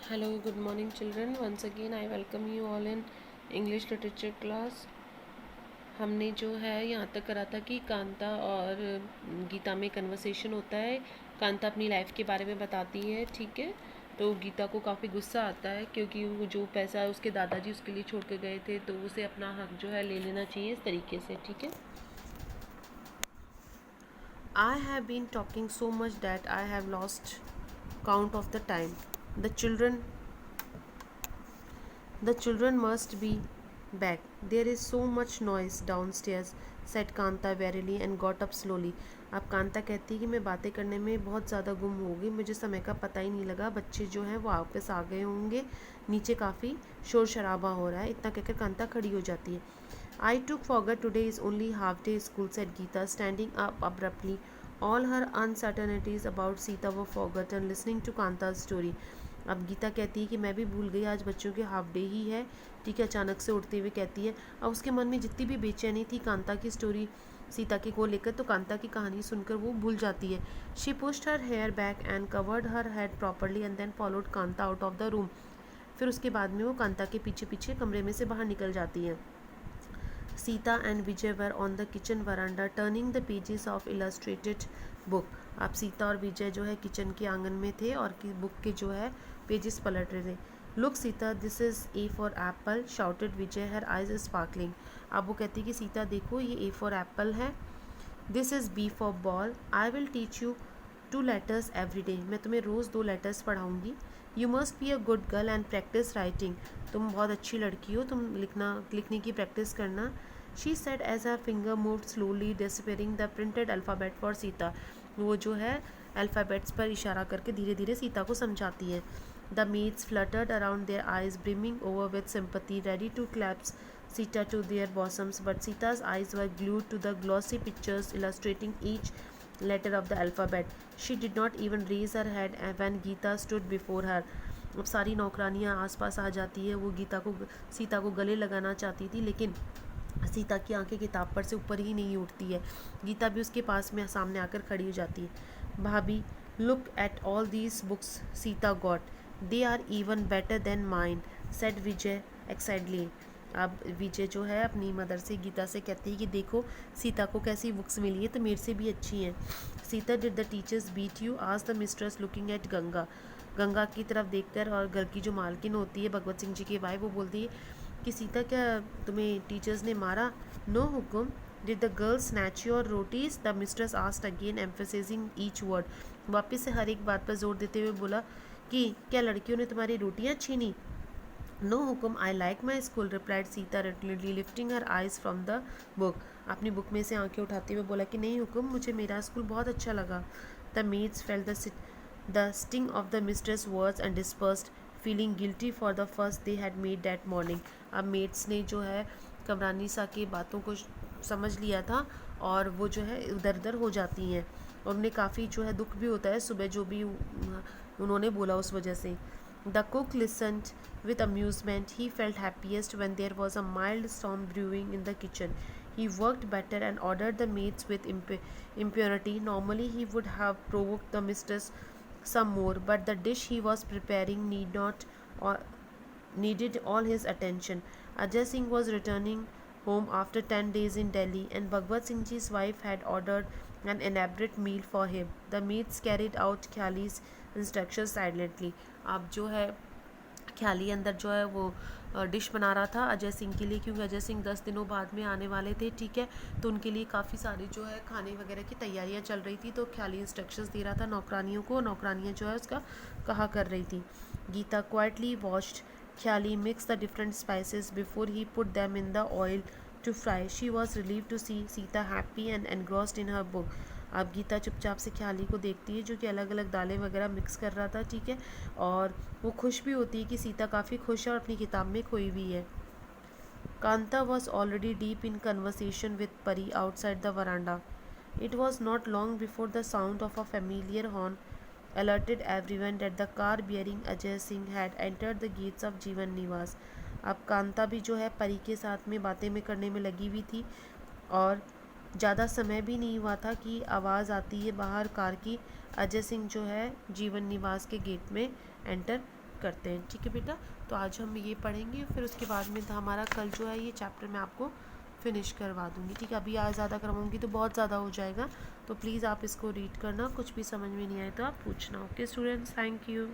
Hello, good morning, children. Once again, I welcome you all in English literature class. हमने जो है यहाँ तक करा था कि कांता और गीता में कन्वर्सेशन होता है। कांता अपनी लाइफ के बारे में बताती है, ठीक है। तो गीता को काफ़ी गुस्सा आता है क्योंकि वो जो पैसा उसके दादाजी उसके लिए छोड़ के गए थे, तो उसे अपना हक जो है ले लेना चाहिए इस तरीके से, ठीक है। I have been talking so much that I have lost count of the time. The children The children must be back. There is so much noise downstairs, said Kanta wearily and got up slowly. अब कांता कहती है कि मैं बातें करने में बहुत ज़्यादा गुम हो गई, मुझे समय का पता ही नहीं लगा, बच्चे जो हैं वो वापस आ गए होंगे, नीचे काफ़ी शोर शराबा हो रहा है। इतना कहकर कांता खड़ी हो जाती है। I took forgot today is only half day school, said Geeta, standing up abruptly. All her uncertainties about Sita were forgotten, listening to Kanta's story. अब गीता कहती है कि मैं भी भूल गई, आज बच्चों के हाफ डे ही है, ठीक है। अचानक से उठते हुए कहती है, अब उसके मन में जितनी भी बेचैनी थी कांता की स्टोरी सीता की को लेकर, तो कांता की कहानी सुनकर वो भूल जाती है। She pushed her hair back and covered her head properly and then followed Kanta out of the room. फिर उसके बाद में वो कांता के पीछे पीछे कमरे में से बाहर निकल जाती है। Sita and Vijay were on the kitchen veranda turning the pages of illustrated book. अब सीता और विजय जो है किचन के आंगन में थे और की बुक के जो है पेजेस पलट रहे थे। Look Sita, this is A for apple, shouted Vijay, her eyes sparkling. अब वो कहती है कि सीता देखो, ये ए फॉर एप्पल है, this is B for ball, I will teach you 2 letters every day, मैं तुम्हें रोज़ 2 letters पढ़ाऊँगी। You must be a good girl and practise writing, तुम बहुत अच्छी लड़की हो, तुम लिखने की प्रैक्टिस करना। She said as her finger move slowly disappearing the printed alphabet for Sita. वो जो है अल्फ़ाबेट्स पर इशारा करके धीरे धीरे सीता को समझाती है। The maids fluttered around their eyes brimming over with sympathy ready to clasp Sita to their bosoms, but Sita's eyes were glued to the glossy pictures illustrating each letter of the alphabet. She did not even raise her head when Geeta stood before her. अब सारी नौकरानियाँ आसपास आ जाती है, वो सीता को गले लगाना चाहती थी, लेकिन सीता की आंखें किताब पर से ऊपर ही नहीं उठती है। गीता भी उसके पास में सामने आकर खड़ी हो जाती है। Bhabhi, look at all these books Sita got, they are even better than mine, said Vijay excitedly. अब विजय जो है अपनी मदर से गीता से कहती है कि देखो सीता को कैसी बुक्स मिली है, तो मेरे से भी अच्छी हैं। Sita, did the teachers beat you, आज the mistress looking at Ganga. Ganga की तरफ देखकर, और घर की जो मालकिन होती है भगवत सिंह जी की वाइफ, वो बोलती है कि सीता क्या तुम्हें टीचर्स ने मारा? नो हुकुम। Did the girl snatch your rotis, the mistress asked again emphasising each word. वापस से हर एक बात पर जोर देते हुए बोला कि क्या लड़कियों ने तुम्हारी रोटियां छीनी? No hukum, I like my school, replied Sita readily lifting her eyes from the book. अपनी बुक में से आंखें उठाते हुए बोला कि नहीं हुकुम, मुझे मेरा स्कूल बहुत अच्छा लगा। The maids felt the sting of the mistress words and dispersed, feeling guilty for the first they had made that morning. अब मेड्स ने जो है कमरानी सा की बातों को समझ लिया था और वो जो है इधर उधर हो जाती हैं, और उन्हें काफ़ी जो है दुख भी होता है सुबह जो भी उन्होंने बोला उस वजह से। The cook listened with amusement. He felt happiest when there was a mild storm brewing in the kitchen. He worked better and ordered the maids with impunity. Normally, he would have provoked the mistress some more, but the dish he was preparing needed all his attention. Ajay Singh was returning home after 10 days in Delhi, and Bhagwat Singh Ji's wife had ordered an elaborate meal for him. The maids carried out Khyali's instructions silently. अब जो है ख्याली अंदर जो है वो dish बना रहा था अजय सिंह के लिए, क्योंकि अजय सिंह 10 दिनों बाद में आने वाले थे, ठीक है। तो उनके लिए काफ़ी सारी जो है खाने वगैरह की तैयारियां चल रही थी, तो ख्याली इंस्ट्रक्शंस दे रहा था नौकरानियों को, नौकरानियां जो है उसका कहा कर रही थी। Geeta quietly watched Khyali mix the different spices before he put them in the oil to fry. She was relieved to see Sita happy and engrossed in her book. अब गीता चुपचाप से ख्याली को देखती है जो कि अलग अलग दालें वगैरह मिक्स कर रहा था, ठीक है, और वो खुश भी होती है कि सीता काफ़ी खुश है और अपनी किताब में खोई हुई है। Kanta was already deep in conversation with Pari outside the veranda. It was not long before the sound of a familiar horn alerted everyone that the car bearing Ajay Singh had entered the gates of जीवन निवास. अब कांता भी जो है परी के साथ में बातें में करने में लगी हुई थी, और ज़्यादा समय भी नहीं हुआ था कि आवाज़ आती है बाहर कार की, अजय सिंह जो है जीवन निवास के गेट में एंटर करते हैं। ठीक है बेटा, तो आज हम ये पढ़ेंगे, फिर उसके बाद में हमारा कल जो है ये चैप्टर मैं आपको फिनिश करवा दूँगी। ठीक है, अभी आज ज़्यादा करवाऊँगी तो बहुत ज़्यादा हो जाएगा, तो प्लीज़ आप इसको रीड करना, कुछ भी समझ में नहीं आए तो आप पूछना। Okay students, thank you.